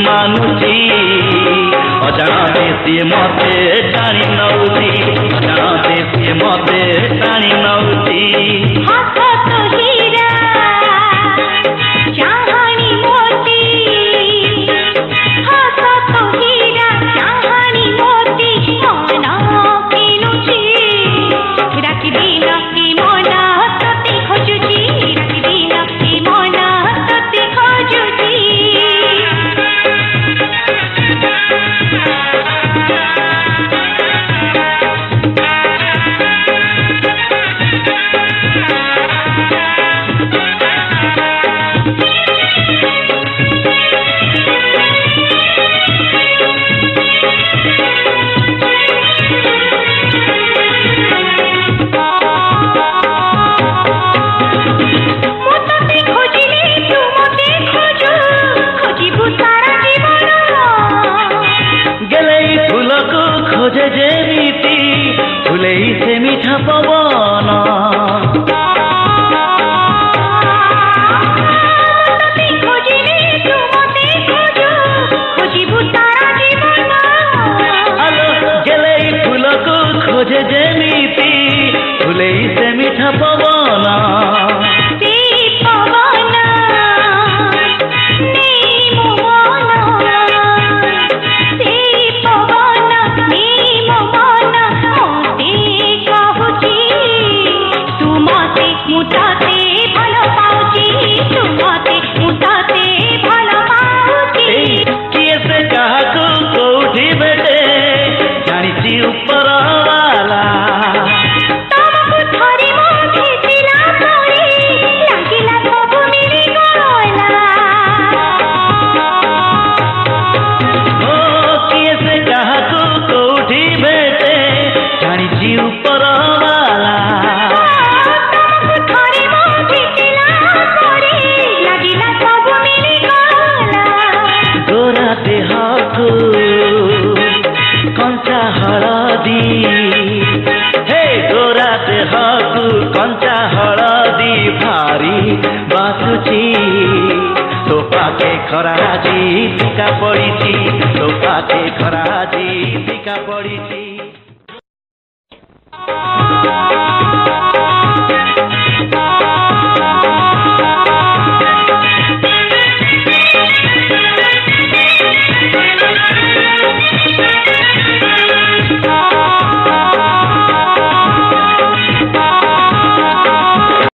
ମାନୁଛି ଅଜାଣତେ ସିଏ ମତେ ଟାଣି ନଉଛି ଅଜାଣତେ ସିଏ ମତେ ଟାଣି ନଉଛି खोजे जेमिति फुलेई से मीठा पवन खोजे जेमिति फुलेई से मीठा पवन कंचा हलदी हे गोरा देहकु कंचा हलदी भारी बासुची तो पाखे खराजी टीका पड़ी तो पाखे खराजी टीका पड़ी।